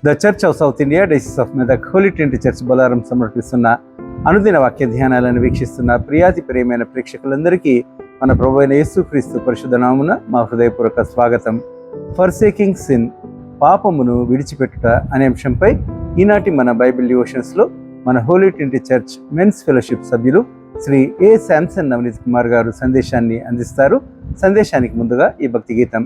The church of south India diocese of Medak holy trinity church Bolarum సమర్పిస్తున్న అనుదిన వాక్య ధ్యానాలను వీక్షిస్తున్న ప్రియాతి ప్రియమైన ప్రేక్షకులందరికీ మన ప్రభు అయిన యేసుక్రీస్తు పరిశుద్ధ నామమున మా హృదయపూర్వక స్వాగతం. ఫర్సేకింగ్ సిన్, పాపమును విడిచిపెట్టుట అనే అంశంపై ఈనాటి మన బైబిల్ డివోషన్స్లో మన holy trinity church men's fellowship సభ్యులు శ్రీ ఏ శాంసన్ నవనీత్ కుమార్ గారు సందేశాన్ని అందిస్తారు. సందేశానికి ముందుగా ఈ భక్తి గీతం.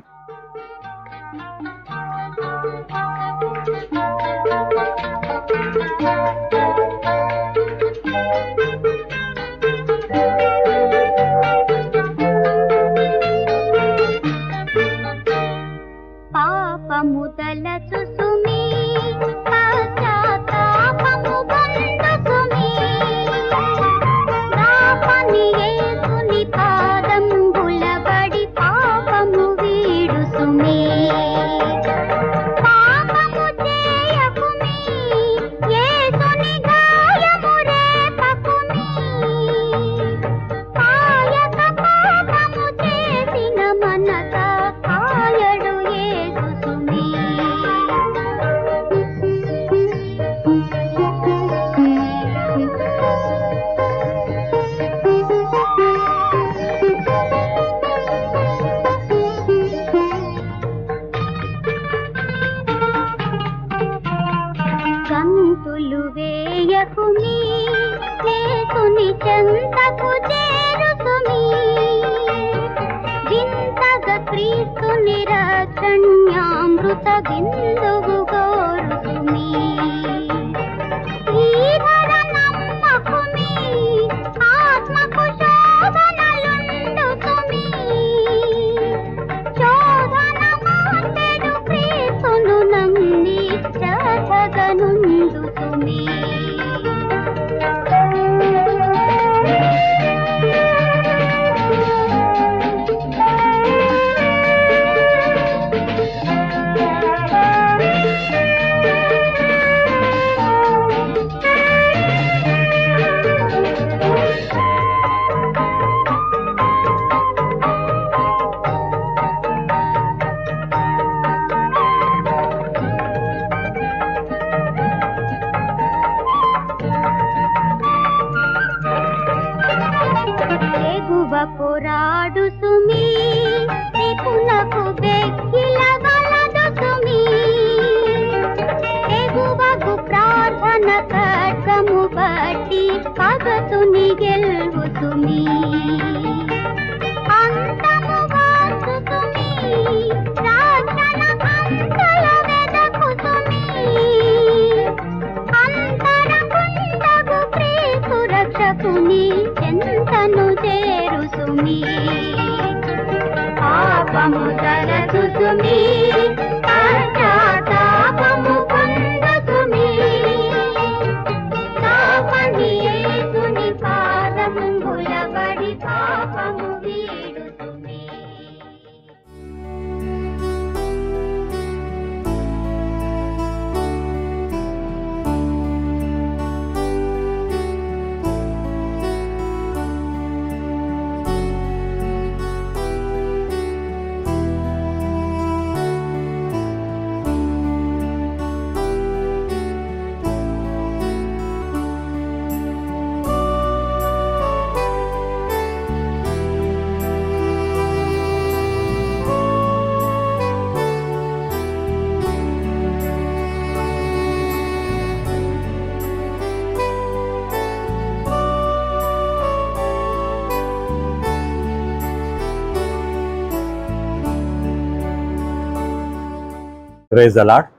Praise the lord.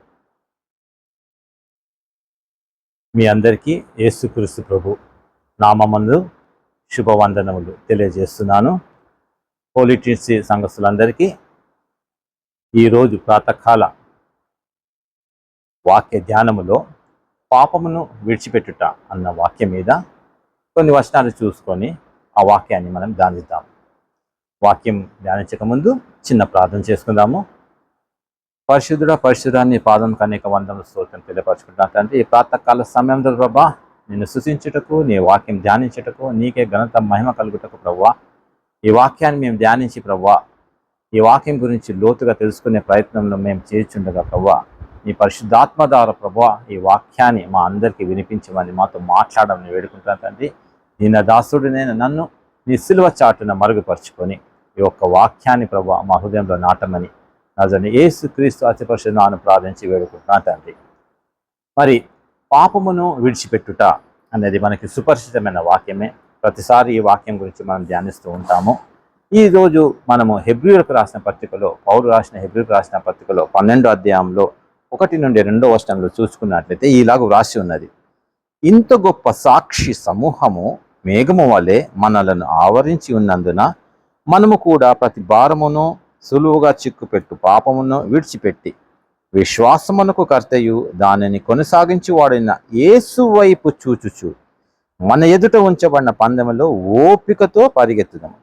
మీ అందరికీ యేసుక్రీస్తు ప్రభు నామమందు శుభవందనములు తెలియజేస్తున్నాను. హోలీ ట్రినిటీ సంఘస్థులందరికీ ఈరోజు ప్రాతకాల వాక్య ధ్యానములో పాపమును విడిచిపెట్టుట అన్న వాక్యం మీద కొన్ని వచనాలు చూసుకొని ఆ వాక్యాన్ని మనం ధ్యానిద్దాం. వాక్యం ధ్యానించక ముందు చిన్న ప్రార్థన చేసుకుందాము. పరిశుద్ధుడ పరిశుద్ధాన్ని పాదం కనేక వందముల స్తోత్రం తెలియపరచుకుంటున్నా తండ్రి. ఈ ప్రాతకాల సమయంలో ప్రభా నిన్ను స్తుతించుటకు, నీ వాక్యం ధ్యానించుటకు, నీకే ఘనత మహిమ కలుగుటకు ప్రభువా ఈ వాక్యాన్ని మేము ధ్యానించి ప్రభువా ఈ వాక్యం గురించి లోతుగా తెలుసుకునే ప్రయత్నంలో మేము చేర్చుండగా ప్రభువా నీ పరిశుద్ధాత్మ ద్వారా ప్రభువా ఈ వాక్యాన్ని మా అందరికీ వినిపించమని మాతో మాట్లాడమని వేడుకుంటాను తండ్రి. నిన్న దాసుడినైనా నన్ను నీ సిలువ చాటున మరుగుపరుచుకొని ఈ యొక్క వాక్యాన్ని ప్రభువా మా హృదయంలో నాటమని నజరుడైన యేసుక్రీస్తు అతి పరిశుద్ధ నామమున ప్రార్థించి వేడుకుంటున్నాను తండ్రి. మరి పాపమును విడిచిపెట్టుట అనేది మనకి సుపరిచితమైన వాక్యమే. ప్రతిసారి ఈ వాక్యం గురించి మనం ధ్యానిస్తూ ఉంటాము. ఈరోజు మనము హెబ్రీయులకు రాసిన పత్రికలో, పౌలు రాసిన హెబ్రీయులకు రాసిన పత్రికలో 12వ అధ్యాయంలో 1 నుండి 2వ వచనంలో చూసుకున్నట్లయితే ఇలాగ వ్రాసి ఉన్నది. ఇంత గొప్ప సాక్షి సమూహము మేఘము వలె మనలను ఆవరించి ఉన్నందున మనము కూడా ప్రతి భారమును సులువుగా చిక్కుపెట్టు పాపమును విడిచిపెట్టి విశ్వాసమునకు కర్తయు దానిని కొనసాగించువాడైన యేసు వైపు చూచుచు మన ఎదుట ఉంచబడిన పందెములో ఓపికతో పరిగెత్తుదాము.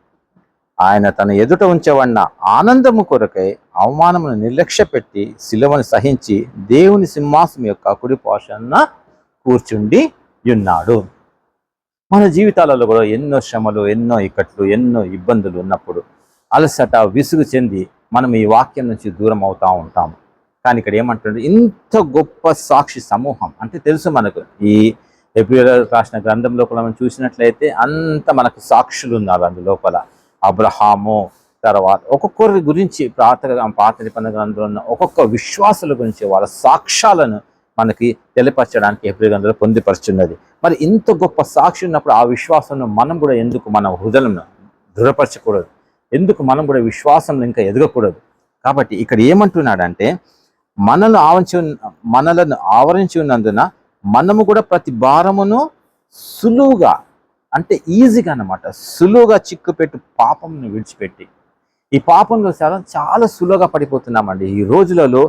ఆయన తన ఎదుట ఉంచబడిన ఆనందము కొరకై అవమానమును నిర్లక్ష్య పెట్టి శిలువను సహించి దేవుని సింహాసనం యొక్క కుడి పార్శ్వన కూర్చుండి ఉన్నాడు. మన జీవితాలలో కూడా ఎన్నో శ్రమలు, ఎన్నో ఇక్కట్లు, ఎన్నో ఇబ్బందులు ఉన్నప్పుడు అలసట, విసుగు చెంది మనం ఈ వాక్యం నుంచి దూరం అవుతూ ఉంటాము. కానీ ఇక్కడ ఏమంటుండే, ఇంత గొప్ప సాక్షి సమూహం అంటే తెలుసు మనకు. ఈ హెబ్రీయులకు రాసిన గ్రంథంలో మనం చూసినట్లయితే అంత మనకు సాక్షులు ఉన్నారు. అందులోపల అబ్రహాము, తర్వాత ఒక్కొక్కరి గురించి పాత నిబంధన గ్రంథంలో ఉన్న ఒక్కొక్క విశ్వాసుల గురించి వాళ్ళ సాక్ష్యాలను మనకి తెలియపరచడానికి హెబ్రీ గ్రంథంలో పొందుపరుచున్నది. మరి ఇంత గొప్ప సాక్షి ఉన్నప్పుడు ఆ విశ్వాసం మనం కూడా ఎందుకు మన హృదయంలో దృఢపరచకూడదు? ఎందుకు మనం కూడా విశ్వాసంలో ఇంకా ఎదగకూడదు? కాబట్టి ఇక్కడ ఏమంటున్నాడంటే, మనలను ఆవరించి ఉన్నందున మనము కూడా ప్రతి భారమును సులువుగా, అంటే ఈజీగా అన్నమాట, సులువుగా చిక్కుపెట్టు పాపమును విడిచిపెట్టి, ఈ పాపంలో చాలా సులువుగా పడిపోతున్నామండి. ఈ రోజులలో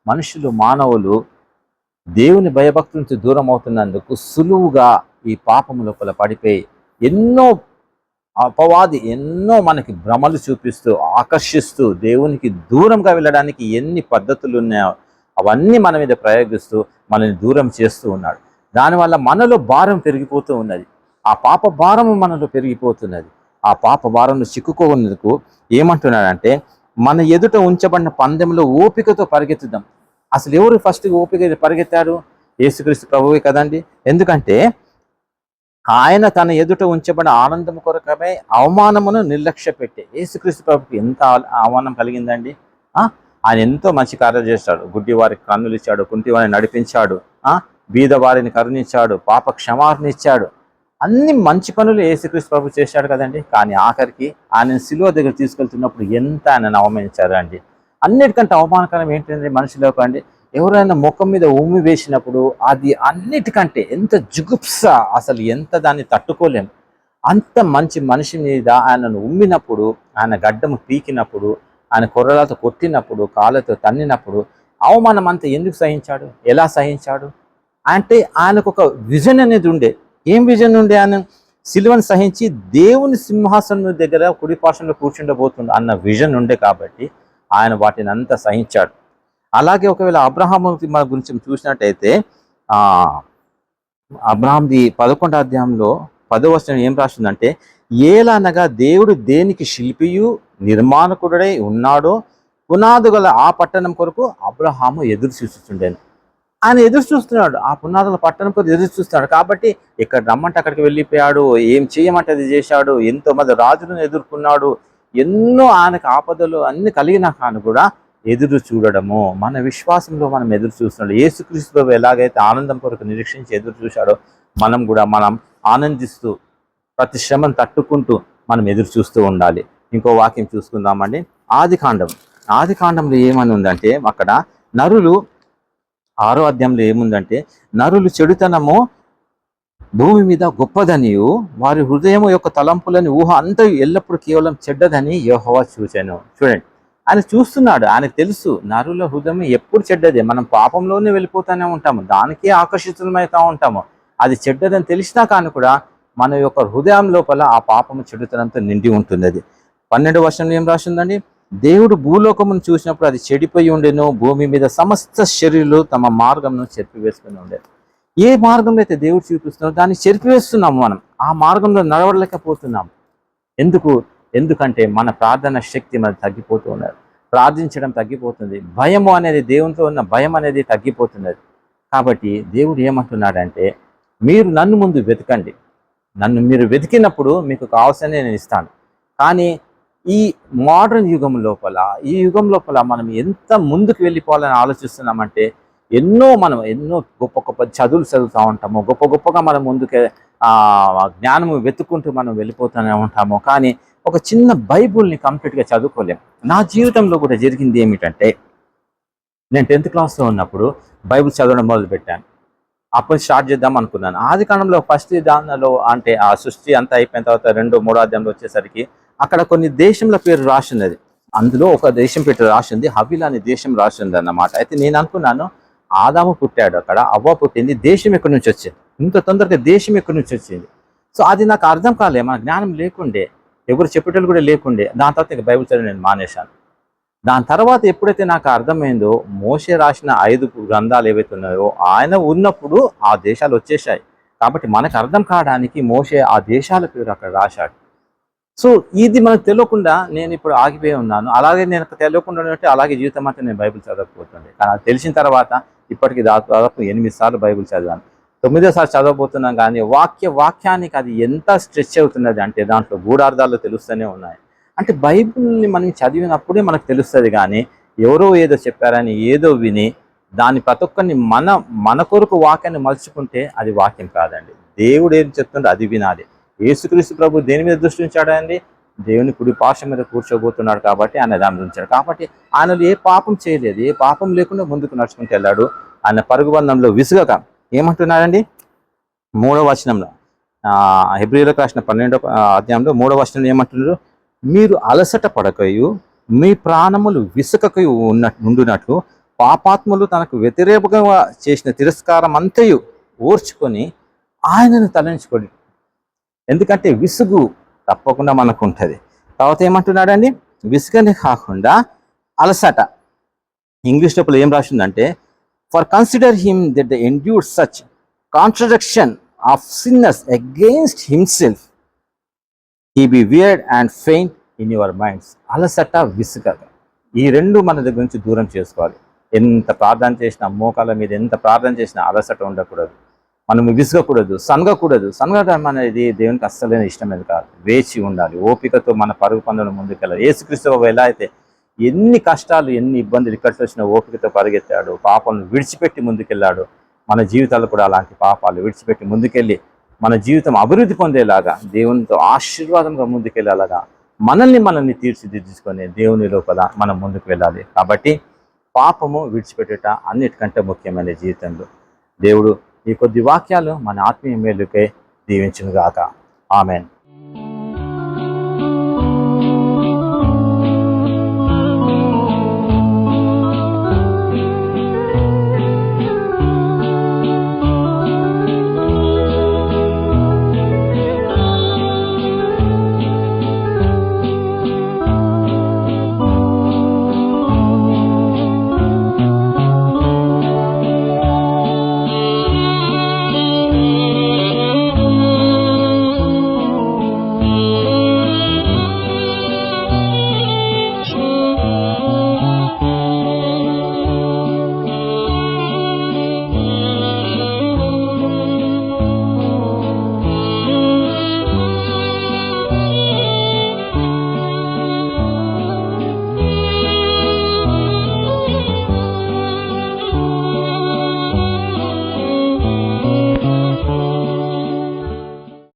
మనుషులు, మానవులు దేవుని భయభక్తుల నుంచి దూరం అవుతున్నందుకు సులువుగా ఈ పాపము లోపల పడిపోయి ఎన్నో అపవాది ఎన్నో మనకి భ్రమలు చూపిస్తూ, ఆకర్షిస్తూ, దేవునికి దూరంగా వెళ్ళడానికి ఎన్ని పద్ధతులు ఉన్నాయో అవన్నీ మన మీద ప్రయోగిస్తూ మనల్ని దూరం చేస్తూ ఉన్నాడు. దానివల్ల మనలో భారం పెరిగిపోతూ ఉన్నది. ఆ పాప భారము మనలో పెరిగిపోతున్నది. ఆ పాప భారంలో చిక్కుకోనందుకు ఏమంటున్నాడంటే, మన ఎదుట ఉంచబడిన పందెంలో ఓపికతో పరిగెత్తుదాం. అసలు ఎవరు ఫస్ట్ ఓపిక పరిగెత్తాడు? యేసుక్రీస్తు ప్రభువే కదండి. ఎందుకంటే ఆయన తన ఎదుట ఉంచబడిన ఆనందం కొరకమే అవమానమును నిర్లక్ష్య పెట్టి, యేసుక్రీస్తు ప్రభుకి ఎంత అవమానం కలిగిందండి. ఆయన ఎంతో మంచి కార్యాలు చేశాడు. గుడ్డి వారికి కన్నులు ఇచ్చాడు, కుంటి వారిని నడిపించాడు, బీద వారిని కరుణించాడు, పాప క్షమాపణ ఇచ్చాడు. అన్ని మంచి పనులు యేసుక్రీస్తు ప్రభు చేశాడు కదండి. కానీ ఆఖరికి ఆయన సిలువ దగ్గర తీసుకెళ్తున్నప్పుడు ఎంత ఆయనను అవమానించారు అండి. అన్నిటికంటే అవమానకరం ఏంటంటే మనుషులకు అండి, ఎవరైనా ముఖం మీద ఉమ్మి వేసినప్పుడు అది అన్నిటికంటే ఎంత జుగుప్స, అసలు ఎంత దాన్ని తట్టుకోలేం. అంత మంచి మనిషి మీద ఆయనను ఉమ్మినప్పుడు, ఆయన గడ్డము పీకినప్పుడు, ఆయన కొర్రలతో కొట్టినప్పుడు, కాళ్ళతో తన్నినప్పుడు అవమానం అంతా ఎందుకు సహించాడు? ఎలా సహించాడు అంటే ఆయనకు ఒక విజన్ అనేది ఉండే. ఏం విజన్ ఉండే? ఆయన సిలువను సహించి దేవుని సింహాసనం దగ్గర కుడి పార్శ్వంలో కూర్చుండబోతుంది అన్న విజన్ ఉండే కాబట్టి ఆయన వాటిని అంతా సహించాడు. అలాగే ఒకవేళ అబ్రహాము గురించి చూసినట్టయితే అబ్రహాంది 11వ అధ్యాయంలో 10వ వచనం ఏం రాస్తుందంటే, ఏలనగా దేవుడు దేనికి శిల్పియు నిర్మాణకుడై ఉన్నాడో పునాదు గల ఆ పట్టణం కొరకు అబ్రహాము ఎదురు చూస్తుండేను. ఆయన ఎదురు చూస్తున్నాడు, ఆ పునాదుల పట్టణం కొరకు ఎదురు చూస్తున్నాడు. కాబట్టి ఇక్కడ రమ్మంటే అక్కడికి వెళ్ళిపోయాడు, ఏం చేయమంటే అది చేశాడు, ఎంతో మంది రాజులను ఎదుర్కొన్నాడు, ఎన్నో ఆయనకు ఆపదలు అన్ని కలిగిన కానీ కూడా ఎదురు చూడడము. మన విశ్వాసంలో మనం ఎదురు చూస్తున్నాడు. యేసుక్రీస్తు ఎలాగైతే ఆనందం కొరకు నిరీక్షించి ఎదురు చూశాడో మనం ఆనందిస్తూ ప్రతి శ్రమను తట్టుకుంటూ మనం ఎదురు చూస్తూ ఉండాలి. ఇంకో వాక్యం చూసుకుందామండి. ఆదికాండంలో ఏమని ఉందంటే, అక్కడ నరులు 6వ అధ్యాయంలో ఏముందంటే, నరులు చెడుతనము భూమి మీద గొప్పదనియు వారి హృదయం యొక్క తలంపులని ఊహ అంతా ఎల్లప్పుడూ కేవలం చెడ్డదని యెహోవా చూశాను. చూడండి, ఆయన చూస్తున్నాడు, ఆయనకు తెలుసు నరుల హృదయం ఎప్పుడు చెడ్డదే. మనం పాపంలోనే వెళ్ళిపోతూనే ఉంటాము, దానికే ఆకర్షితులమవుతూ ఉంటాము. అది చెడ్డదని తెలిసినా కానీ కూడా మన యొక్క హృదయం లోపల ఆ పాపము చెడుతనంతో నిండి ఉంటుంది. అది 12వ వచనంలో ఏం రాసిందండి, దేవుడు భూలోకమును చూసినప్పుడు అది చెడిపోయి ఉండేను, భూమి మీద సమస్త శరీరులు తమ మార్గంను చెరిపివేసుకుని ఉండేది. ఏ మార్గంలో అయితే దేవుడు చూపిస్తున్నారో దాన్ని చెరిపివేస్తున్నాము. మనం ఆ మార్గంలో నడవలేకపోతున్నాం. ఎందుకంటే మన ప్రార్థన శక్తి మనకు తగ్గిపోతూ ఉన్నారు. ప్రార్థించడం తగ్గిపోతుంది. భయము అనేది, దేవునితో ఉన్న భయం అనేది తగ్గిపోతున్నది. కాబట్టి దేవుడు ఏమంటున్నాడంటే, మీరు నన్ను ముందు వెతకండి, నన్ను మీరు వెతికినప్పుడు మీకు కావాల్సిన నేను ఇస్తాను. కానీ ఈ మోడర్న్ యుగం లోపల, ఈ యుగం లోపల మనం ఎంత ముందుకు వెళ్ళిపోవాలని ఆలోచిస్తున్నామంటే, ఎన్నో గొప్ప గొప్ప చదువులు చదువుతూ ఉంటాము, గొప్ప గొప్పగా మనం ముందుకే జ్ఞానము వెతుక్కుంటూ మనం వెళ్ళిపోతూనే ఉంటాము. కానీ ఒక చిన్న బైబుల్ని కంప్లీట్గా చదువుకోలేము. నా జీవితంలో కూడా జరిగింది ఏమిటంటే, నేను 10th క్లాస్లో ఉన్నప్పుడు బైబుల్ చదవడం మొదలుపెట్టాను. అప్పుడు స్టార్ట్ చేద్దాం అనుకున్నాను. ఆది కాలంలో ఫస్ట్ దానిలో అంటే ఆ సృష్టి అంతా అయిపోయిన తర్వాత 2-3 అధ్యాయంలో వచ్చేసరికి అక్కడ కొన్ని దేశంల పేరు రాసినది. అందులో ఒక దేశం పేరు రాసింది, హవిలా అనే దేశం రాసింది అన్నమాట. అయితే నేను అనుకున్నాను, ఆదాము పుట్టాడు, అక్కడ అవ్వ పుట్టింది, దేశం ఎక్కడి నుంచి వచ్చింది, ఇంత తొందరగా దేశం ఎక్కడి నుంచి వచ్చింది? సో అది నాకు అర్థం కాలే, మన జ్ఞానం లేకుండే, ఎవరు చెప్పేటోళ్ళు కూడా లేకుండే. దాని తర్వాత ఇంకా బైబిల్ చదివి నేను మానేశాను. దాని తర్వాత ఎప్పుడైతే నాకు అర్థమైందో, మోషే రాసిన 5 గ్రంథాలు ఏవైతే ఉన్నాయో ఆయన ఉన్నప్పుడు ఆ దేశాలు వచ్చేసాయి. కాబట్టి మనకు అర్థం కావడానికి మోషే ఆ దేశాల పేరు అక్కడ రాశాడు. సో ఇది మనకు తెలియకుండా నేను ఇప్పుడు ఆగిపోయి ఉన్నాను. అలాగే నేను తెలియకుండా ఉంటే అలాగే జీవితం అంతా నేను బైబిల్ చదవకపోతుండే. కానీ అది తెలిసిన తర్వాత ఇప్పటికి దాదాపు 8 సార్లు బైబిల్ చదివాను. 9వ సారి చదవబోతున్నాం. కానీ వాక్యానికి అది ఎంత స్ట్రెచ్ అవుతున్నది అంటే దాంట్లో గూఢార్థాలు తెలుస్తూనే ఉన్నాయి. అంటే బైబిల్ని మనం చదివినప్పుడే మనకు తెలుస్తుంది. కానీ ఎవరో ఏదో చెప్పారని ఏదో విని దాని ప్రతి ఒక్కరిని మన కొరకు వాక్యాన్ని మలుచుకుంటే అది వాక్యం కాదండి. దేవుడు ఏం చెప్తుంటే అది వినాలి. యేసుక్రీస్తు ప్రభు దేని మీద దృష్టి ఉంచాడండి? దేవుని కుడి పార్శ్వం మీద కూర్చోబోతున్నాడు కాబట్టి ఆయన దాని ఉంచాడు. కాబట్టి ఆయనలో ఏ పాపం చేయలేదు, ఏ పాపం లేకుండా ముందుకు నడుచుకుంటూ వెళ్ళాడు. ఆయన పరుగు బంధంలో విసుగక ఏమంటున్నాడండి? 3వ వచనంలో, హెబ్రీయులకు రాసిన 12వ అధ్యాయంలో 3వ వచనంలో ఏమంటున్నారు? మీరు అలసట పడకయు మీ ప్రాణములు విసుకకయు ఉండునట్లు పాపాత్ములు తనకు వ్యతిరేకంగా చేసిన తిరస్కారం అంతయు ఓర్చుకొని ఆయనను తలంచుకోండి. ఎందుకంటే విసుగు తప్పకుండా మనకు ఉంటుంది. తర్వాత ఏమంటున్నాడండి? విసుగనే కాకుండా అలసట. ఇంగ్లీష్ లోపల ఏం రాసిందంటే, for consider him that the endured such contradiction of sinners against himself he be wearied and faint in your minds. అలసట, విసుగ, ఈ రెండు మన దగ్గర నుంచి దూరం చేసుకోవాలి. ఎంత ప్రార్థన చేసినా, మోకాల మీద ఎంత ప్రార్థన చేసినా అలసట ఉండకూడదు. మనం విసుగకూడదు, సనగడం అనేది దేవునికి అస్సలైన ఇష్టమేది కాదు. వేచి ఉండాలి, ఓపికతో మన పరుగు పందులను ముందుకెళ్ళాలి. యేసుక్రీస్తు ఎలా అయితే ఎన్ని కష్టాలు, ఎన్ని ఇబ్బందులు ఇక్కడికి వచ్చిన ఓపికతో పరిగెత్తాడు, పాపాలను విడిచిపెట్టి ముందుకెళ్ళాడు. మన జీవితాలు కూడా అలాంటి పాపాలు విడిచిపెట్టి ముందుకెళ్ళి మన జీవితం అభివృద్ధి పొందేలాగా, దేవునితో ఆశీర్వాదంగా ముందుకెళ్ళేలాగా మనల్ని తీర్చిదిద్దుకొని దేవుని లోపల మనం ముందుకు వెళ్ళాలి. కాబట్టి పాపము విడిచిపెట్టుట అన్నిటికంటే ముఖ్యమైన జీవితంలో. దేవుడు ఈ కొద్ది వాక్యాలు మన ఆత్మీయ మేలుకై దీవించును గాక. ఆమెన్.